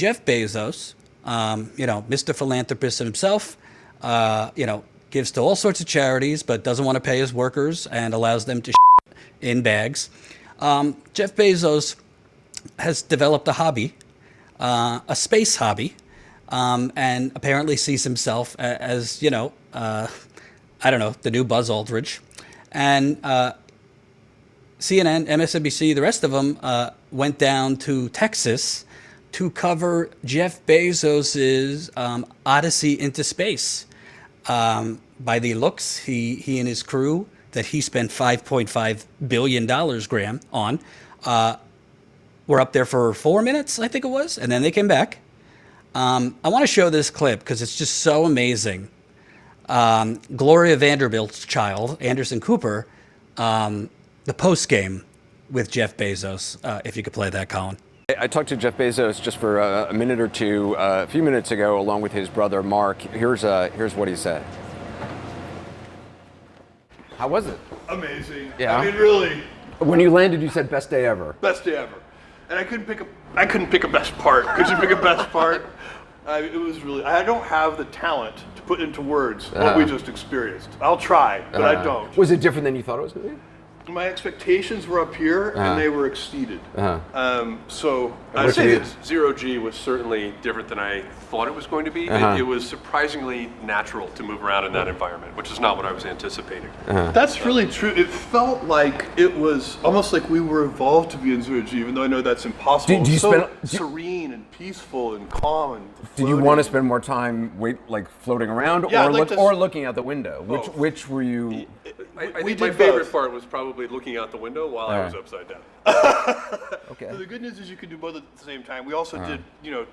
Jeff Bezos, Mr. Philanthropist himself, gives to all sorts of charities, but doesn't want to pay his workers and allows them to in bags. Jeff Bezos has developed a hobby, a space hobby, and apparently sees himself as, the new Buzz Aldridge. And CNN, MSNBC, the rest of them went down to Texas to cover Jeff Bezos's odyssey into space. By the looks, he and his crew that he spent $5.5 billion, Graham, on, were up there for 4 minutes, I think it was, and then they came back. I want to show this clip because it's just so amazing. Gloria Vanderbilt's child, Anderson Cooper, the post game with Jeff Bezos. If you could play that, Colin. I talked to Jeff Bezos just for a minute or two a few minutes ago, along with his brother Mark. Here's what he said. How was it? Amazing. Yeah. I mean, really. When you landed, you said best day ever. Best day ever. And I couldn't pick a best part. Could you pick a best part? It was really. I don't have the talent to put into words what we just experienced. I'll try, but I don't. Was it different than you thought it was going to be? My expectations were up here, and they were exceeded. So I'd say that Zero G was certainly different than I thought it was going to be. It was surprisingly natural to move around in that environment, which is not what I was anticipating. That's really true. It felt like it was almost like we were evolved to be in Zero G, even though I know that's impossible. Serene and peaceful and calm and floating. Did you want to spend more time floating around, or looking out the window? Which were you? I think my favorite part was probably looking out the window while I was upside down. Okay. So the good news is you can do both at the same time. We also did,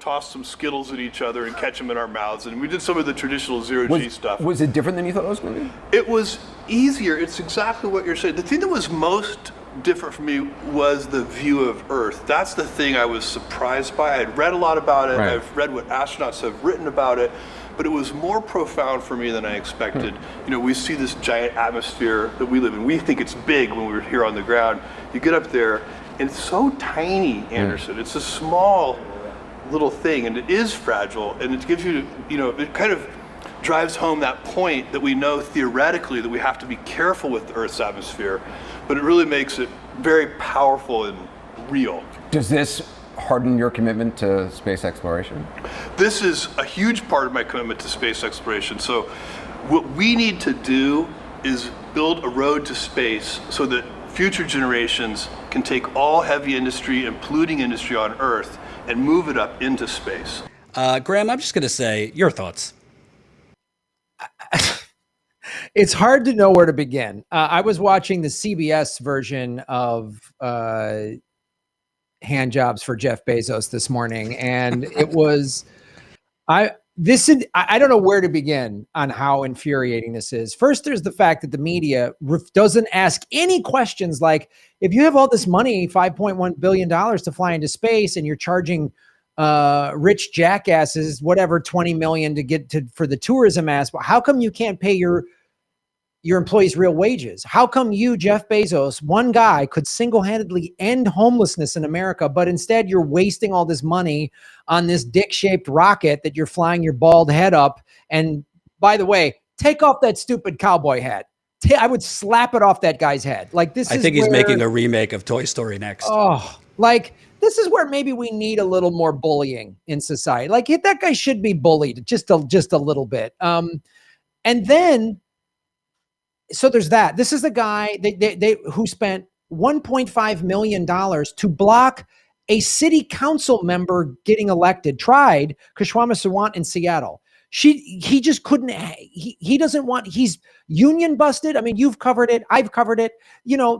toss some Skittles at each other and catch them in our mouths, and we did some of the traditional zero-G stuff. Was it different than you thought it was going to be? It was easier. It's exactly what you're saying. The thing that was most different for me was the view of Earth. That's the thing I was surprised by. I had read a lot about it. Right. I've read what astronauts have written about it. But it was more profound for me than I expected. We see this giant atmosphere that we live in. We think it's big when we're here on the ground. You get up there, and it's so tiny, Anderson. It's a small little thing, and it is fragile, and it gives you, it kind of drives home that point that we know theoretically that we have to be careful with the Earth's atmosphere, but it really makes it very powerful and real. Does this harden your commitment to space exploration? This is a huge part of my commitment to space exploration. So what we need to do is build a road to space so that future generations can take all heavy industry and polluting industry on Earth and move it up into space. Graham, I'm just going to say your thoughts. It's hard to know where to begin. I was watching the CBS version of hand jobs for Jeff Bezos this morning, and it was I don't know where to begin on how infuriating this is. First, there's the fact that the media doesn't ask any questions like, if you have all this money, $5.1 billion to fly into space, and you're charging rich jackasses whatever 20 million to get to for the tourism aspect, how come you can't pay your employees real wages? How come you, Jeff Bezos, one guy, could single-handedly end homelessness in America, but instead you're wasting all this money on this dick-shaped rocket that you're flying your bald head up? And by the way, take off that stupid cowboy hat. I would slap it off that guy's head. I think he's making a remake of Toy Story next. This is where maybe we need a little more bullying in society. That guy should be bullied just a little bit. And then, so there's that. This is the guy who spent $1.5 million to block a city council member getting elected, tried Kshama Sawant in Seattle. He just couldn't, he doesn't want, he's union busted. I mean, you've covered it. I've covered it.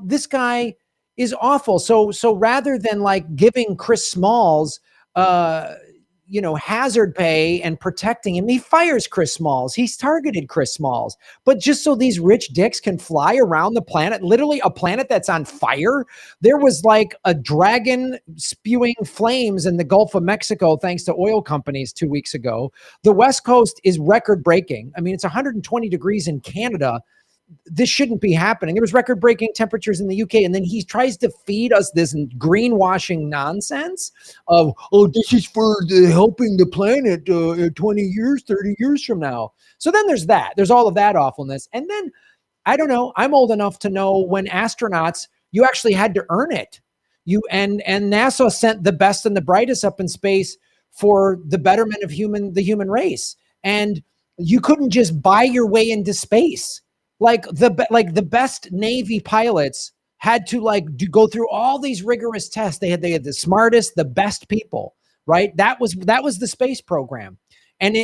This guy is awful. So rather than giving Chris Smalls, hazard pay and protecting him, he fires Chris Smalls. He's targeted Chris Smalls. But just so these rich dicks can fly around the planet, literally a planet that's on fire. There was a dragon spewing flames in the Gulf of Mexico thanks to oil companies 2 weeks ago. The West Coast is record breaking. I mean, it's 120 degrees in Canada this shouldn't be happening. There was record-breaking temperatures in the UK, and then he tries to feed us this greenwashing nonsense of, oh, this is for helping the planet 20 years, 30 years from now. So then there's that. There's all of that awfulness. And then, I don't know, I'm old enough to know when astronauts, you actually had to earn it. And NASA sent the best and the brightest up in space for the betterment of the human race. And you couldn't just buy your way into space. Like the best Navy pilots had to go through all these rigorous tests. They had the smartest, the best people, right? That was the space program. And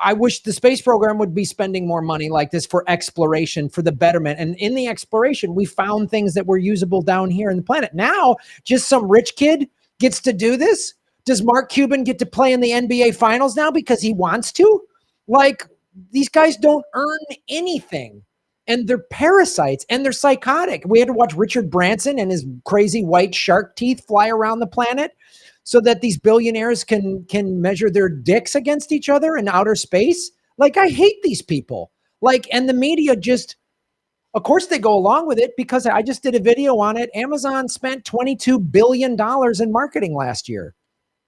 I wish the space program would be spending more money like this for exploration, for the betterment. And in the exploration, we found things that were usable down here in the planet. Now, just some rich kid gets to do this. Does Mark Cuban get to play in the NBA finals now because he wants to? Like, these guys don't earn anything, and they're parasites and they're psychotic. We had to watch Richard Branson and his crazy white shark teeth fly around the planet so that these billionaires can measure their dicks against each other in outer space. Like, I hate these people. Like, and the media just, of course they go along with it because I just did a video on it. Amazon spent $22 billion in marketing last year.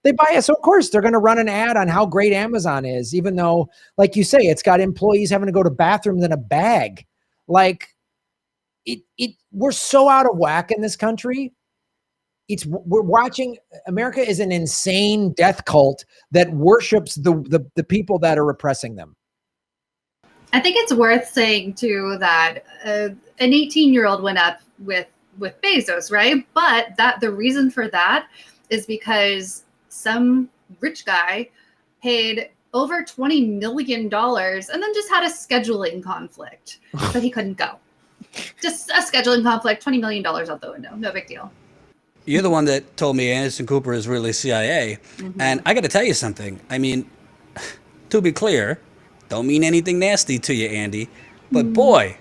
They buy it. So of course they're going to run an ad on how great Amazon is, even though, like you say, it's got employees having to go to bathrooms in a bag. Like, we're so out of whack in this country. We're watching, America is an insane death cult that worships the people that are oppressing them. I think it's worth saying too that an 18-year-old went up with Bezos, right? But the reason for that is because some rich guy paid over $20 million and then just had a scheduling conflict. So he couldn't go. Just a scheduling conflict, $20 million out the window. No big deal. You're the one that told me Anderson Cooper is really CIA. Mm-hmm. And I got to tell you something. I mean, to be clear, don't mean anything nasty to you, Andy. But boy,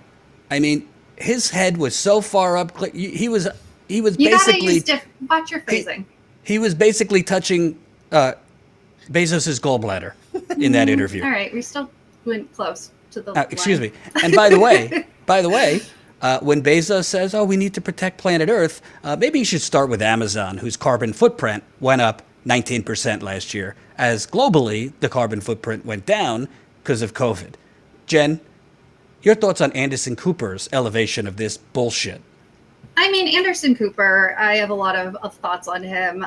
I mean, his head was so far up. He was you basically. Watch your phrasing. He was basically touching Bezos's gallbladder in that interview. All right, we still went close to the. Excuse me. And by the way, when Bezos says, "Oh, we need to protect planet Earth," maybe you should start with Amazon, whose carbon footprint went up 19% last year, as globally the carbon footprint went down because of COVID. Jen, your thoughts on Anderson Cooper's elevation of this bullshit? I mean, Anderson Cooper, I have a lot of thoughts on him.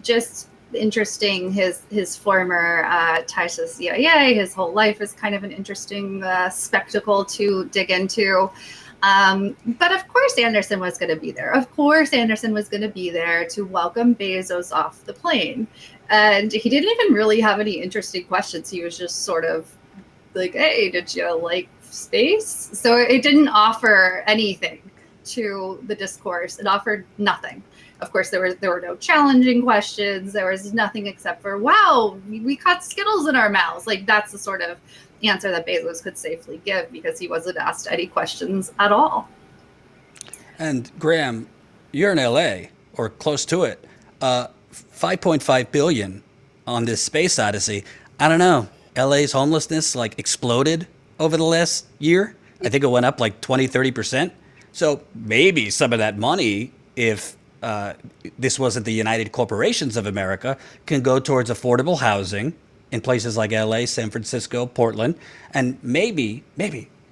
Just interesting, his former ties to the CIA, his whole life is kind of an interesting spectacle to dig into. But of course Anderson was going to be there. Of course Anderson was going to be there to welcome Bezos off the plane. And he didn't even really have any interesting questions. He was just sort of like, hey, did you like space? So it didn't offer anything to the discourse. It offered nothing. Of course, there were no challenging questions. There was nothing except for, wow, we caught Skittles in our mouths. Like, that's the sort of answer that Bezos could safely give because he wasn't asked any questions at all. And Graham, you're in LA or close to it. 5.5 billion on this space odyssey. I don't know. LA's homelessness exploded over the last year. I think it went up 20-30%. So maybe some of that money, if this wasn't the United Corporations of America, can go towards affordable housing in places like LA, San Francisco, Portland. And maybe,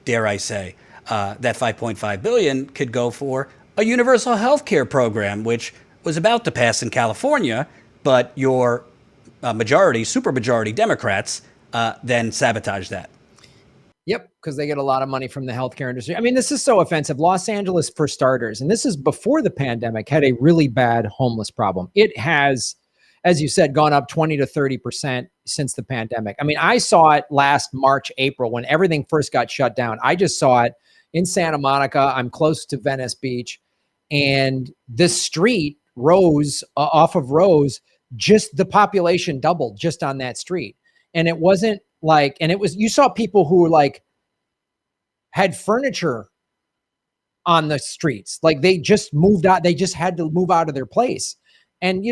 dare I say, that 5.5 billion could go for a universal health care program, which was about to pass in California, but your supermajority Democrats then sabotaged that. Yep, because they get a lot of money from the healthcare industry. I mean, this is so offensive. Los Angeles, for starters, and this is before the pandemic, had a really bad homeless problem. It has, as you said, gone up 20 to 30% since the pandemic. I mean, I saw it last March, April, when everything first got shut down. I just saw it in Santa Monica. I'm close to Venice Beach. And this street, Rose, off of Rose, just the population doubled just on that street. And it wasn't you saw people who were had furniture on the streets. They just moved out. They just had to move out of their place. And,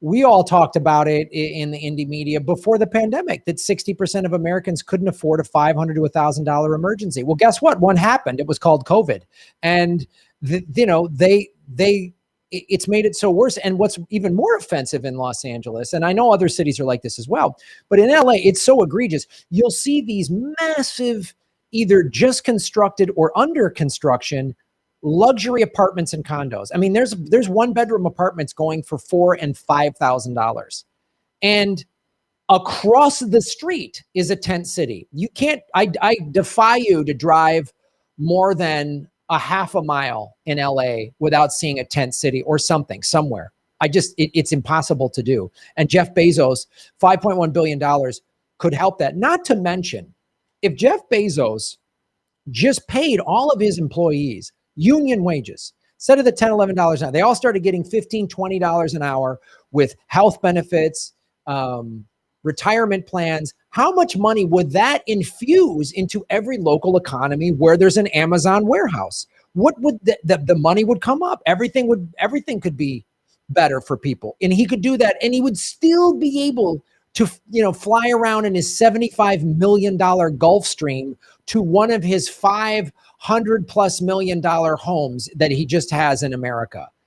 we all talked about it in the indie media before the pandemic, that 60% of Americans couldn't afford a $500 to $1,000 emergency. Well, guess what? One happened. It was called COVID. And, it's made it so worse. And what's even more offensive in Los Angeles, and I know other cities are like this as well, but in LA, it's so egregious. You'll see these massive, either just constructed or under construction luxury apartments and condos. I mean, there's 1-bedroom apartments going for $4,000 and $5,000. And across the street is a tent city. You can't, I defy you to drive more than a half a mile in LA without seeing a tent city or something somewhere. It's impossible to do. And Jeff Bezos, $5.1 billion could help that. Not to mention, if Jeff Bezos just paid all of his employees union wages, instead of the $10, $11 an hour, they all started getting $15, $20 an hour with health benefits, retirement plans. How much money would that infuse into every local economy where there's an Amazon warehouse? What would the money would come up? Everything could be better for people. And he could do that, and he would still be able to, fly around in his $75 million Gulfstream to one of his $500+ million homes that he just has in America.